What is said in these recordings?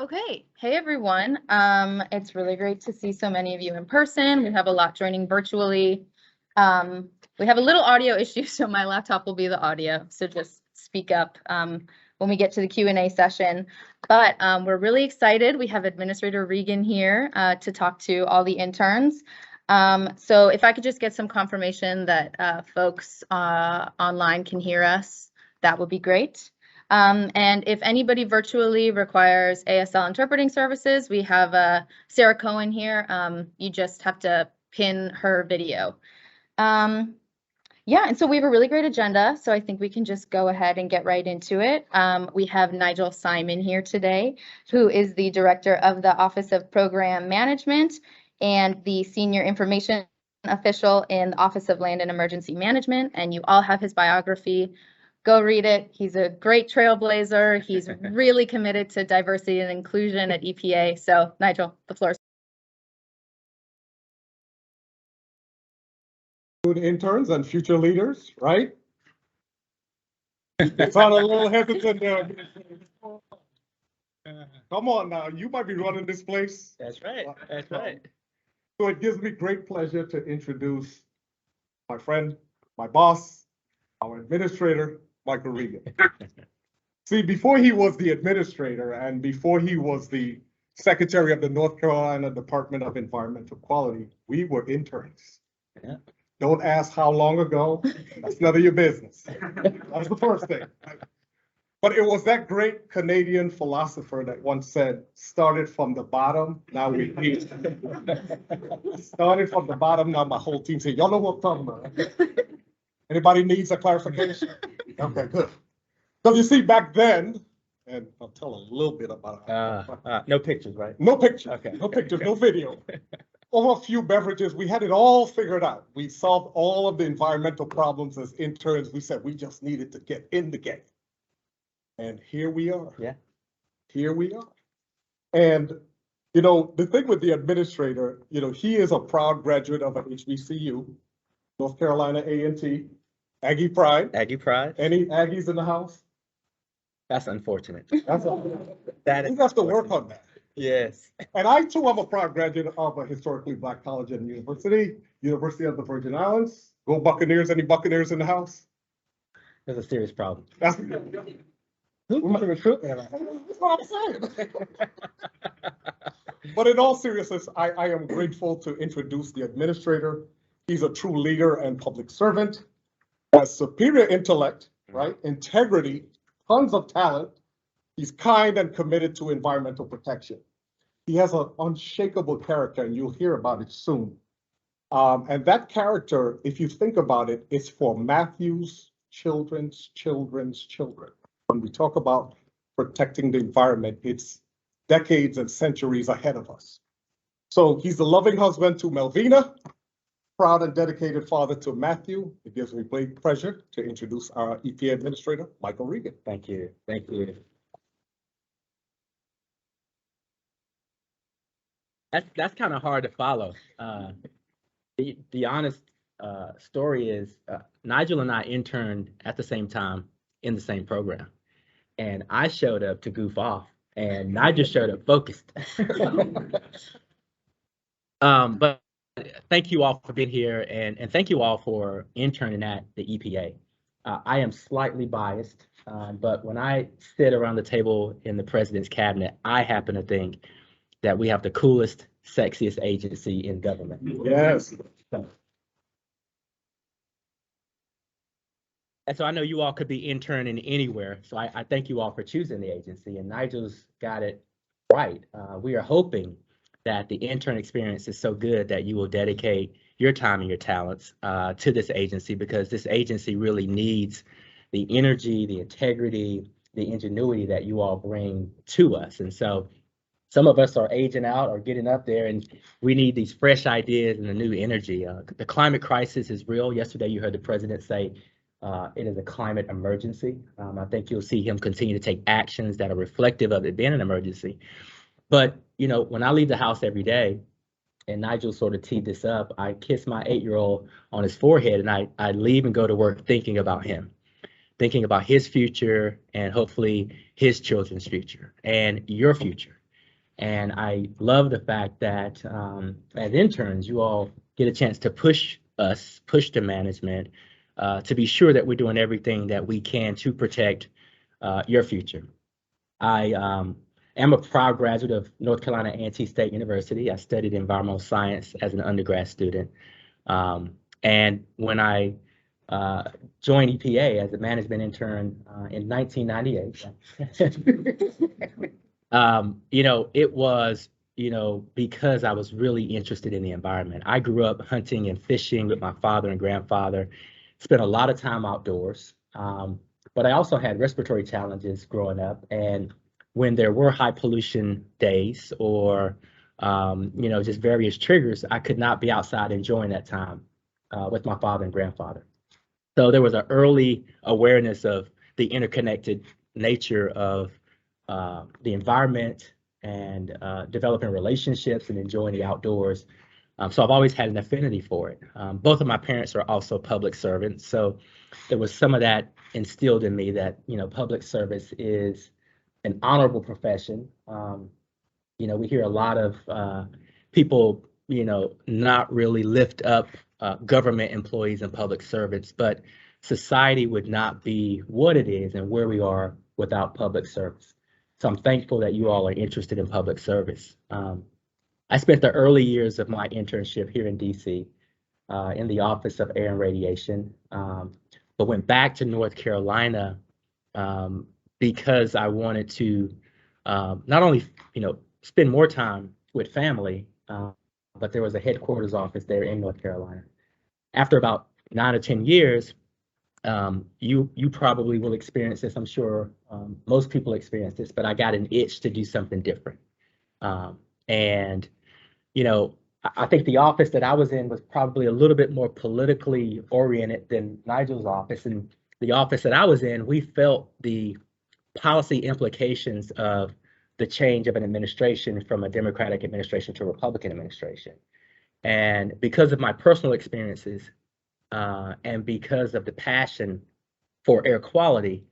Okay, hey everyone. It's really great to see so many of you in person. We have a lot joining virtually. We have a little audio issue, so my laptop will be the audio. So just speak up when we get to the Q&A session. But we're really excited. We have Administrator Regan here to talk to all the interns. So if I could just get some confirmation that folks online can hear us, that would be great. And if anybody virtually requires ASL interpreting services, we have Sarah Cohen here. You just have to pin her video. Yeah, and so we have a really great agenda, so I think we can just go ahead and get right into it. We have Nigel Simon here today, who is the Director of the Office of Program Management and the Senior Information Official in the Office of Land and Emergency Management, and you all have his biography. Go read it. He's a great trailblazer. He's really committed to diversity and inclusion at EPA. So, Nigel, the floor is interns and future leaders, right? It's on a little hesitant there. Come on now, you might be running this place. That's right. That's right. So it gives me great pleasure to introduce my friend, my boss, our administrator, Michael Regan. See, before he was the administrator and before he was the secretary of the North Carolina Department of Environmental Quality, we were interns. Yeah. Don't ask how long ago. That's none of your business. That's the first thing. But it was that great Canadian philosopher that once said, started from the bottom, now we eat. Started from the bottom, now my whole team said, y'all know what I'm talking about. Anybody needs a clarification? Okay, good. Because you see, back then, and I'll tell a little bit about it. No pictures, right? No pictures. Okay. No pictures, no video. Over a few beverages, we had it all figured out. We solved all of the environmental problems as interns. We said we just needed to get in the game. And here we are. Yeah. Here we are. And, you know, the thing with the administrator, you know, he is a proud graduate of an HBCU, North Carolina A&T, Aggie Pride. Aggie Pride. Any Aggies in the house? That's unfortunate. That is. You have to work on that. Yes. And I too am a proud graduate of a historically Black college and university, University of the Virgin Islands. Go Buccaneers! Any Buccaneers in the house? There's a serious problem. That's who's the recruitment? That's what I'm saying. But in all seriousness, I am grateful to introduce the administrator. He's a true leader and public servant, has superior intellect, right? Integrity, tons of talent. He's kind and committed to environmental protection. He has an unshakable character, and you'll hear about it soon. And that character, if you think about it, is for Matthew's children's children. When we talk about protecting the environment, it's decades and centuries ahead of us. So he's a loving husband to Melvina, proud and dedicated father to Matthew. It gives me great pleasure to introduce our EPA Administrator, Michael Regan. Thank you. Thank you. That's kind of hard to follow. The honest story is Nigel and I interned at the same time in the same program. And I showed up to goof off and Nigel showed up focused. But thank you all for being here and thank you all for interning at the EPA. I am slightly biased, but when I sit around the table in the president's cabinet, I happen to think that we have the coolest, sexiest agency in government. Yes. And so I know you all could be interning anywhere. So I thank you all for choosing the agency, and Nigel's got it right. We are hoping that the intern experience is so good that you will dedicate your time and your talents to this agency, because this agency really needs the energy, the integrity, the ingenuity that you all bring to us. And so some of us are aging out or getting up there, and we need these fresh ideas and a new energy. The climate crisis is real. Yesterday, you heard the president say it is a climate emergency. I think you'll see him continue to take actions that are reflective of it being an emergency. But, you know, when I leave the house every day, and Nigel sort of teed this up, I kiss my 8-year-old on his forehead, and I leave and go to work thinking about him, thinking about his future and hopefully his children's future and your future. And I love the fact that as interns, you all get a chance to push the management to be sure that we're doing everything that we can to protect your future. I am a proud graduate of North Carolina A&T State University. I studied environmental science as an undergrad student. And when I joined EPA as a management intern in 1998, it was, because I was really interested in the environment. I grew up hunting and fishing with my father and grandfather, spent a lot of time outdoors. But I also had respiratory challenges growing up. And when there were high pollution days or, just various triggers, I could not be outside enjoying that time with my father and grandfather. So there was an early awareness of the interconnected nature of the environment and developing relationships and enjoying the outdoors. So I've always had an affinity for it. Both of my parents are also public servants. So there was some of that instilled in me that, public service is an honorable profession. We hear a lot of people, not really lift up government employees and public servants, but society would not be what it is and where we are without public service. So I'm thankful that you all are interested in public service. I spent the early years of my internship here in DC in the Office of Air and Radiation, but went back to North Carolina because I wanted to not only, spend more time with family, but there was a headquarters office there in North Carolina. After about 9 or 10 years, you probably will experience this. I'm sure most people experience this, but I got an itch to do something different. And I think the office that I was in was probably a little bit more politically oriented than Nigel's office. And the office that I was in, we felt the policy implications of the change of an administration from a Democratic administration to a Republican administration. And because of my personal experiences and because of the passion for air quality,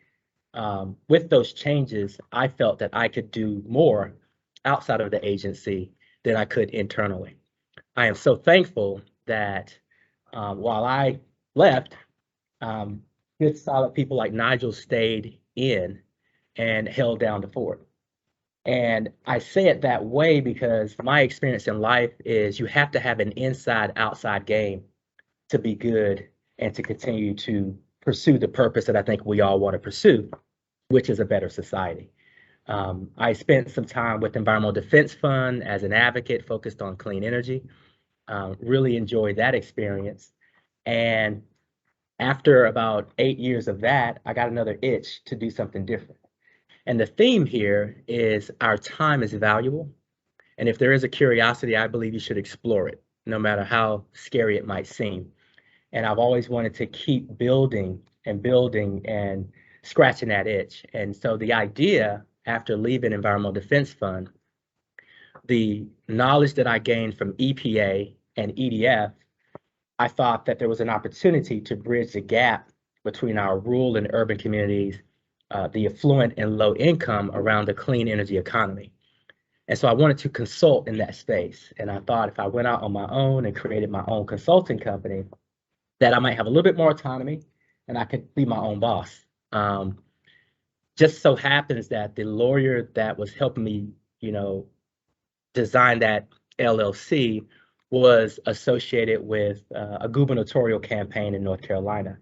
with those changes, I felt that I could do more outside of the agency than I could internally. I am so thankful that while I left, good solid people like Nigel stayed in and held down the fort. And I say it that way because my experience in life is you have to have an inside-outside game to be good and to continue to pursue the purpose that I think we all want to pursue, which is a better society. I spent some time with Environmental Defense Fund as an advocate focused on clean energy. Really enjoyed that experience. And after about 8 years of that, I got another itch to do something different. And the theme here is our time is valuable. And if there is a curiosity, I believe you should explore it, no matter how scary it might seem. And I've always wanted to keep building and scratching that itch. And so the idea after leaving Environmental Defense Fund, the knowledge that I gained from EPA and EDF, I thought that there was an opportunity to bridge the gap between our rural and urban communities, the affluent and low income around the clean energy economy. And so I wanted to consult in that space. And I thought if I went out on my own and created my own consulting company, that I might have a little bit more autonomy and I could be my own boss. Just so happens that the lawyer that was helping me, design that LLC was associated with a gubernatorial campaign in North Carolina.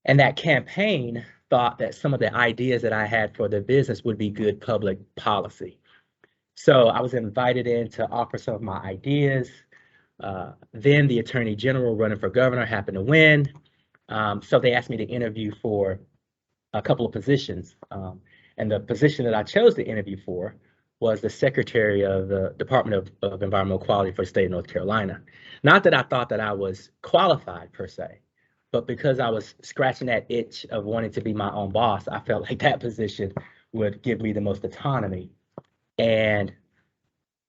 And that campaign thought that some of the ideas that I had for the business would be good public policy. So I was invited in to offer some of my ideas. Then the Attorney General running for governor happened to win. So they asked me to interview for a couple of positions. And the position that I chose to interview for was the Secretary of the Department of Environmental Quality for the state of North Carolina. Not that I thought that I was qualified per se, but because I was scratching that itch of wanting to be my own boss, I felt like that position would give me the most autonomy. And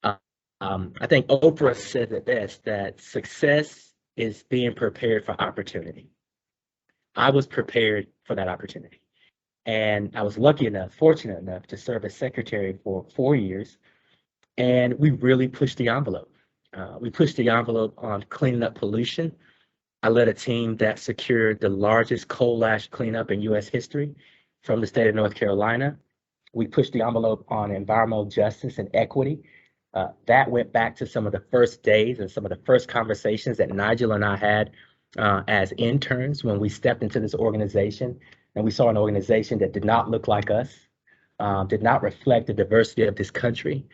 I think Oprah said it best, that success is being prepared for opportunity. I was prepared for that opportunity. And I was lucky enough, fortunate enough to serve as secretary for 4 years. And we really pushed the envelope. We pushed the envelope on cleaning up pollution. I led a team that secured the largest coal ash cleanup in U.S. history from the state of North Carolina. We pushed the envelope on environmental justice and equity. That went back to some of the first days and some of the first conversations that Nigel and I had as interns when we stepped into this organization, and we saw an organization that did not look like us, did not reflect the diversity of this country.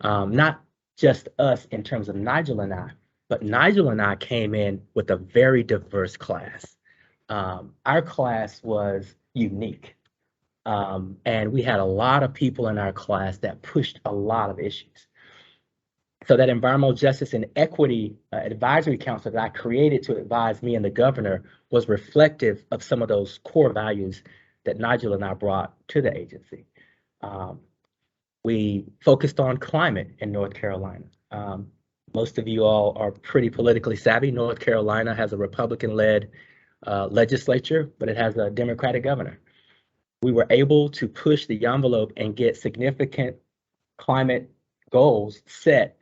Not just us in terms of Nigel and I, but Nigel and I came in with a very diverse class. Our class was unique. And we had a lot of people in our class that pushed a lot of issues. So that environmental justice and equity advisory council that I created to advise me and the governor was reflective of some of those core values that Nigel and I brought to the agency. We focused on climate in North Carolina. Most of you all are pretty politically savvy. North Carolina has a Republican-led legislature, but it has a Democratic governor. We were able to push the envelope and get significant climate goals set,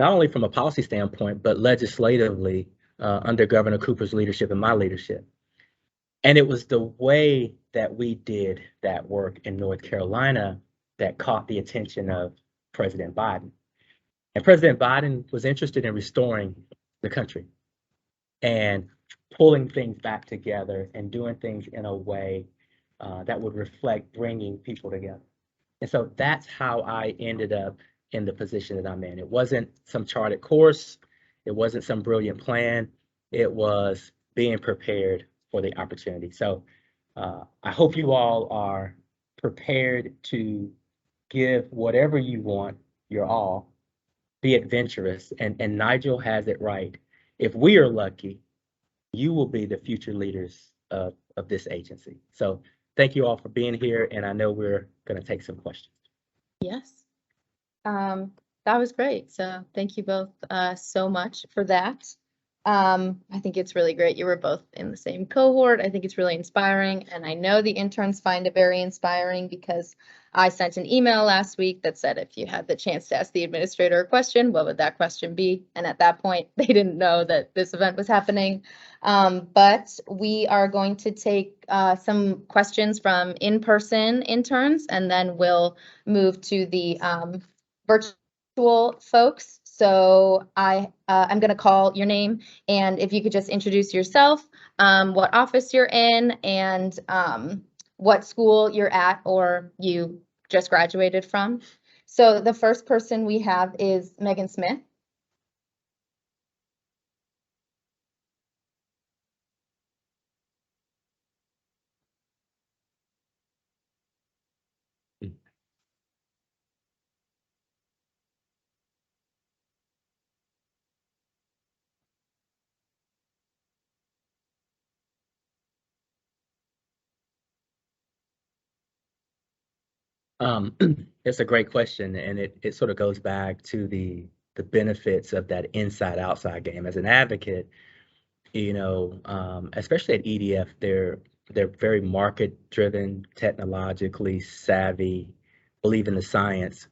not only from a policy standpoint, but legislatively under Governor Cooper's leadership and my leadership. And it was the way that we did that work in North Carolina that caught the attention of President Biden. And President Biden was interested in restoring the country and pulling things back together and doing things in a way that would reflect bringing people together. And so that's how I ended up in the position that I'm in. It wasn't some charted course. It wasn't some brilliant plan. It was being prepared for the opportunity. So I hope you all are prepared to give whatever you want your all, be adventurous, and Nigel has it right. If we are lucky, you will be the future leaders of this agency. So thank you all for being here, and I know we're going to take some questions. Yes. That was great. So thank you both so much for that. I think it's really great. You were both in the same cohort. I think it's really inspiring. And I know the interns find it very inspiring because I sent an email last week that said, if you had the chance to ask the administrator a question, what would that question be? And at that point, they didn't know that this event was happening. But we are going to take some questions from in-person interns, and then we'll move to the virtual folks. So I'm going to call your name, and if you could just introduce yourself, what office you're in, and what school you're at or you just graduated from. So the first person we have is Megan Smith. It's a great question, and it sort of goes back to the benefits of that inside-outside game. As an advocate, you know, especially at EDF, they're very market-driven, technologically savvy, believe in the science.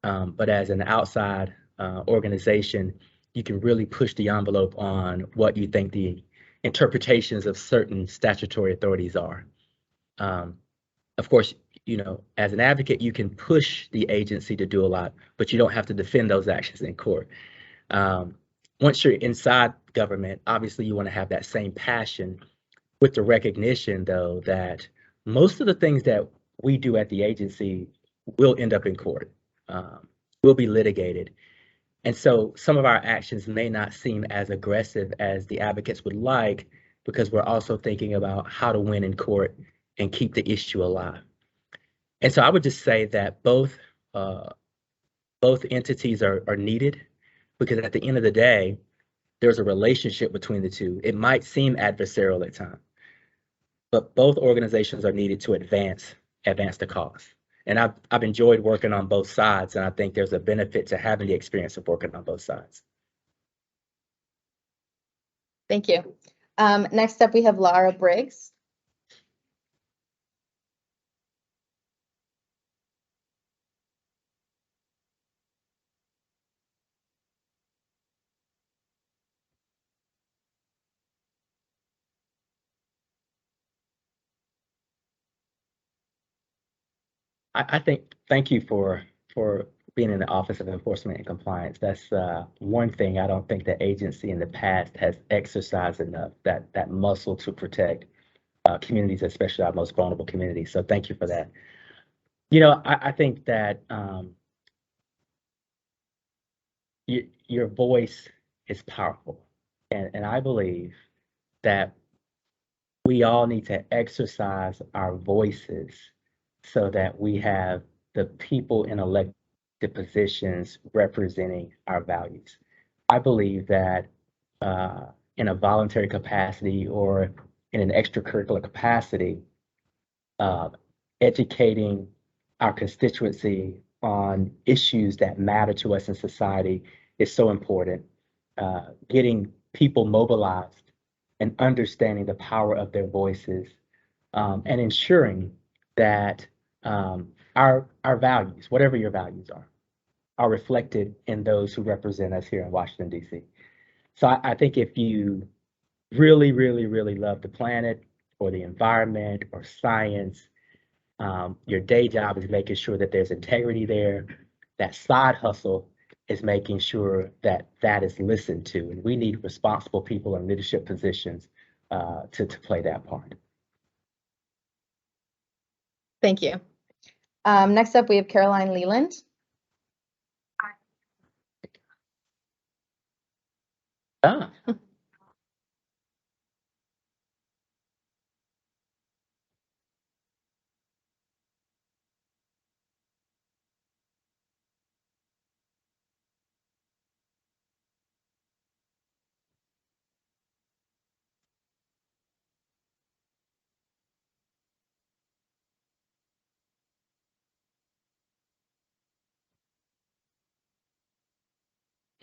But as an outside organization, you can really push the envelope on what you think the interpretations of certain statutory authorities are. Of course, you know, as an advocate, you can push the agency to do a lot, but you don't have to defend those actions in court. Once you're inside government, obviously you want to have that same passion, with the recognition, though, that most of the things that we do at the agency will end up in court, will be litigated. And so some of our actions may not seem as aggressive as the advocates would like, because we're also thinking about how to win in court and keep the issue alive. And so I would just say that both entities are needed, because at the end of the day, there's a relationship between the two. It might seem adversarial at times, but both organizations are needed to advance the cause. And I've enjoyed working on both sides, and I think there's a benefit to having the experience of working on both sides. Thank you. Next up, we have Laura Briggs. I think, thank you for being in the Office of Enforcement and Compliance. That's one thing I don't think the agency in the past has exercised enough, that muscle to protect communities, especially our most vulnerable communities. So thank you for that. You know, I think that your voice is powerful. And I believe that we all need to exercise our voices so that we have the people in elected positions representing our values. I believe that in a voluntary capacity or in an extracurricular capacity, educating our constituency on issues that matter to us in society is so important. Getting people mobilized and understanding the power of their voices, and ensuring that our values, whatever your values are reflected in those who represent us here in Washington, D.C. So I think if you really, really, really love the planet or the environment or science, your day job is making sure that there's integrity there. That side hustle is making sure that that is listened to. And we need responsible people in leadership positions to play that part. Thank you. Next up, we have Caroline Leland. Ah.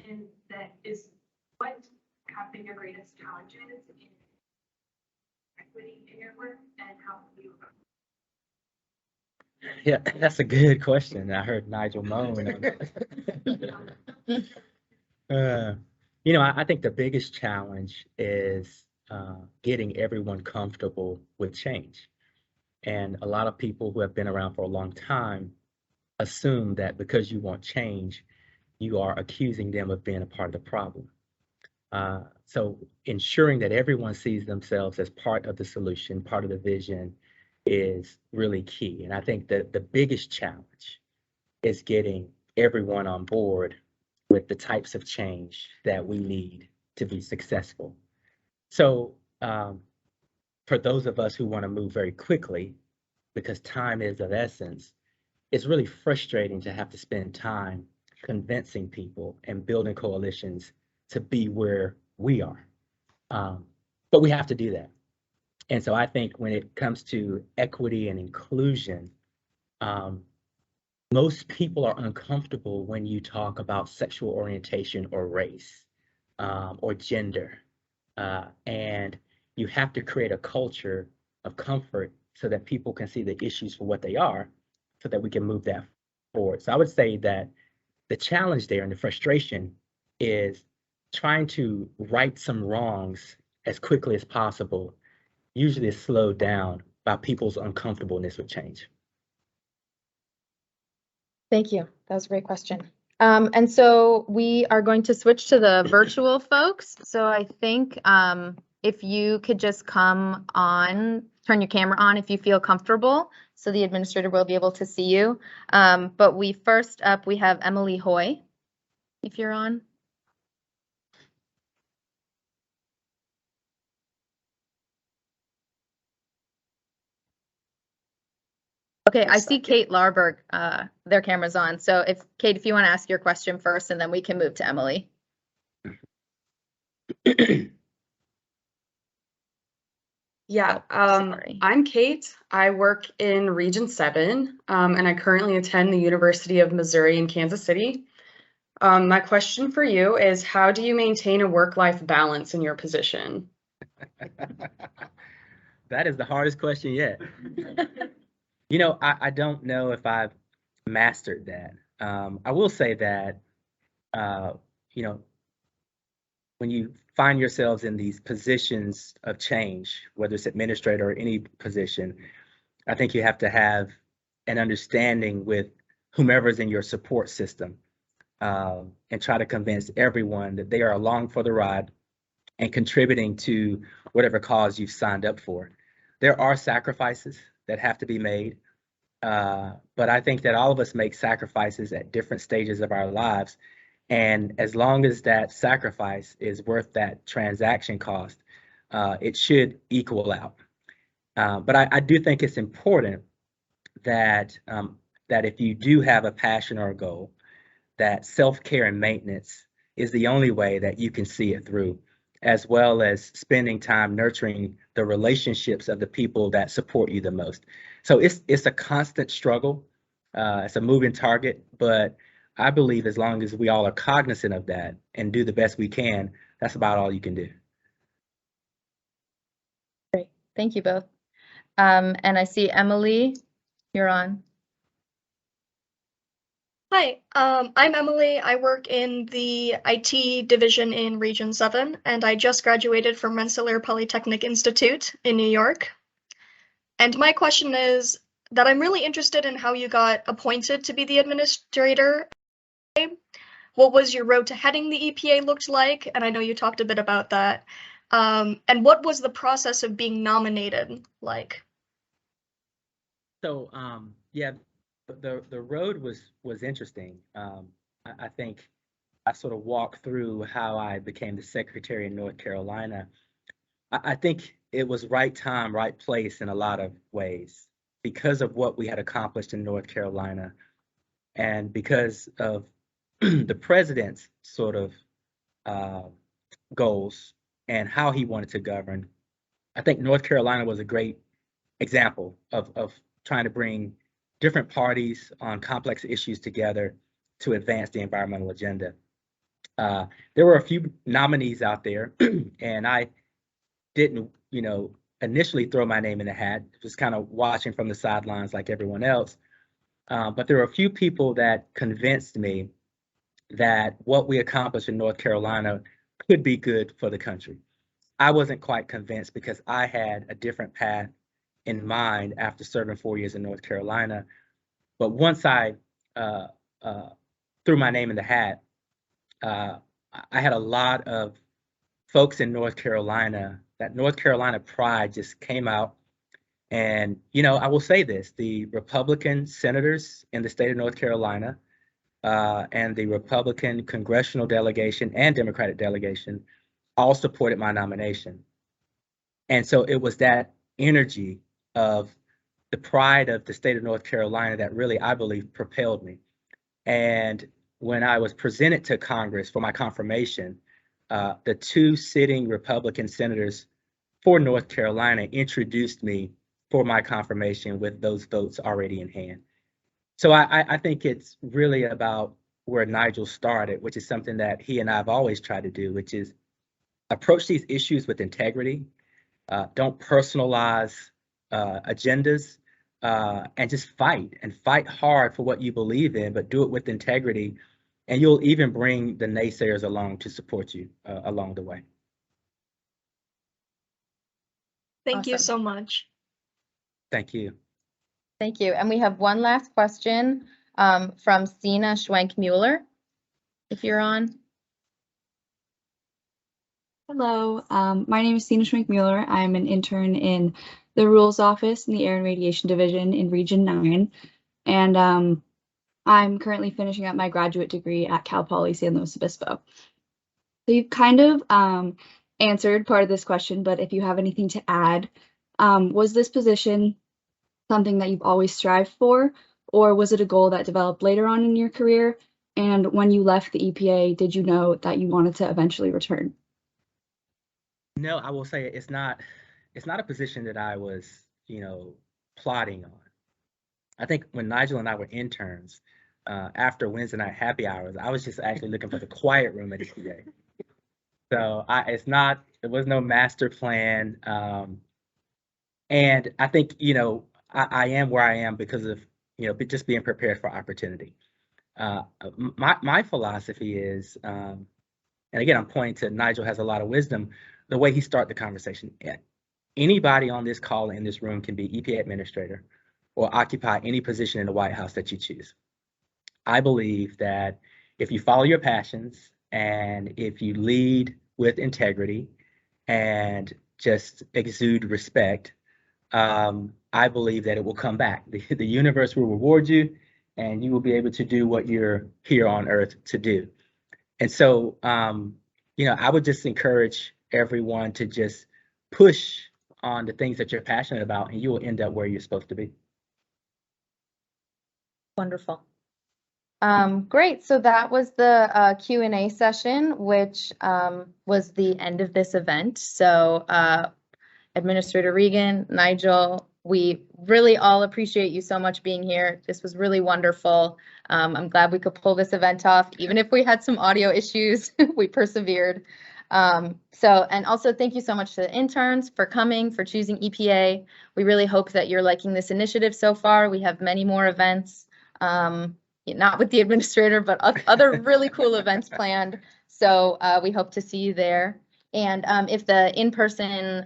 And that is what have been your greatest challenges in equity in your work and how have you? Yeah, that's a good question. I heard Nigel moan. You know, I think the biggest challenge is getting everyone comfortable with change. And a lot of people who have been around for a long time assume that because you want change, you are accusing them of being a part of the problem. So ensuring that everyone sees themselves as part of the solution, part of the vision, is really key. And I think that the biggest challenge is getting everyone on board with the types of change that we need to be successful. So for those of us who want to move very quickly, because time is of essence, it's really frustrating to have to spend time convincing people and building coalitions to be where we are. But we have to do that. And so I think when it comes to equity and inclusion, most people are uncomfortable when you talk about sexual orientation or race or gender. And you have to create a culture of comfort so that people can see the issues for what they are, so that we can move that forward. So I would say that the challenge there and the frustration is trying to right some wrongs as quickly as possible, usually is slowed down by people's uncomfortableness with change. Thank you. That was a great question. And so we are going to switch to the virtual folks. So I think if you could just come on, turn your camera on if you feel comfortable, so the administrator will be able to see you. But first up, we have Emily Hoy, if you're on. Okay, I see Kate Larberg, their camera's on. So Kate, if you want to ask your question first, and then we can move to Emily. Yeah, Sorry. I'm Kate. I work in Region 7, and I currently attend the University of Missouri in Kansas City. My question for you is, how do you maintain a work-life balance in your position? That is the hardest question yet. You know, I don't know if I've mastered that. I will say that, you know, when you find yourselves in these positions of change, whether it's administrator or any position, I think you have to have and understanding with whomever's in your support system, and try to convince everyone that they are along for the ride and contributing to whatever cause you've signed up for. There are sacrifices that have to be made, but I think that all of us make sacrifices at different stages of our lives. And as long as that sacrifice is worth that transaction cost, it should equal out. But I do think it's important that that if you do have a passion or a goal, that self-care and maintenance is the only way that you can see it through, as well as spending time nurturing the relationships of the people that support you the most. So it's a constant struggle. It's a moving target, but I believe as long as we all are cognizant of that and do the best we can, that's about all you can do. Great, thank you both. And I see Emily, you're on. Hi, I'm Emily. I work in the IT division in Region 7, and I just graduated from Rensselaer Polytechnic Institute in New York. And my question is that I'm really interested in how you got appointed to be the administrator. What was your road to heading the EPA looked like? And I know you talked a bit about that. And what was the process of being nominated like? So yeah, the road was interesting. I think I sort of walked through how I became the secretary in North Carolina. I think it was right time, right place in a lot of ways because of what we had accomplished in North Carolina and because of the president's sort of goals and how he wanted to govern. I think North Carolina was a great example of trying to bring different parties on complex issues together to advance the environmental agenda. There were a few nominees out there, and I didn't, initially throw my name in the hat, just kind of watching from the sidelines like everyone else. But there were a few people that convinced me that what we accomplished in North Carolina could be good for the country. I wasn't quite convinced because I had a different path in mind after serving 4 years in North Carolina. But once I threw my name in the hat, I had a lot of folks in North Carolina, that North Carolina pride just came out. And, I will say this, the Republican senators in the state of North Carolina and the Republican congressional delegation and Democratic delegation all supported my nomination. And so it was that energy of the pride of the state of North Carolina that really, I believe, propelled me. And when I was presented to Congress for my confirmation, the two sitting Republican senators for North Carolina introduced me for my confirmation with those votes already in hand. So I think it's really about where Nigel started, which is something that he and I have always tried to do, which is approach these issues with integrity. Don't personalize agendas, and just fight hard for what you believe in, but do it with integrity. And you'll even bring the naysayers along to support you along the way. Thank you Awesome. so much. Thank you. Thank you. And we have one last question from Sina Schwenk-Mueller, if you're on. Hello, my name is Sina Schwenk-Mueller. I'm an intern in the Rules Office in the Air and Radiation Division in Region 9. And I'm currently finishing up my graduate degree at Cal Poly San Luis Obispo. So you've kind of answered part of this question, but if you have anything to add, was this position something that you've always strived for, or was it a goal that developed later on in your career? And when you left the EPA, did you know that you wanted to eventually return? No, I will say it's not a position that I was, plotting on. I think when Nigel and I were interns, after Wednesday night happy hours, I was just actually looking for the quiet room at EPA. So it was no master plan. And I think, I am where I am because of, just being prepared for opportunity. My philosophy is, and again, I'm pointing to Nigel has a lot of wisdom, the way he started the conversation. Anybody on this call in this room can be EPA Administrator or occupy any position in the White House that you choose. I believe that if you follow your passions and if you lead with integrity and just exude respect, I believe that it will come back. The universe will reward you and you will be able to do what you're here on earth to do. And so, I would just encourage everyone to just push on the things that you're passionate about, and you will end up where you're supposed to be. Wonderful. Great. So that was the Q&A session, which was the end of this event. So Administrator Regan, Nigel, we really all appreciate you so much being here. This was really wonderful. I'm glad we could pull this event off. Even if we had some audio issues, we persevered. And also thank you so much to the interns for coming, for choosing EPA. We really hope that you're liking this initiative so far. We have many more events, not with the administrator, but other really cool events planned. So we hope to see you there. And if the in-person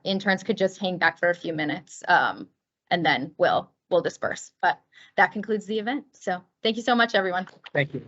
interns could just hang back for a few minutes, and then we'll disperse. But that concludes the event. So thank you so much, everyone. Thank you.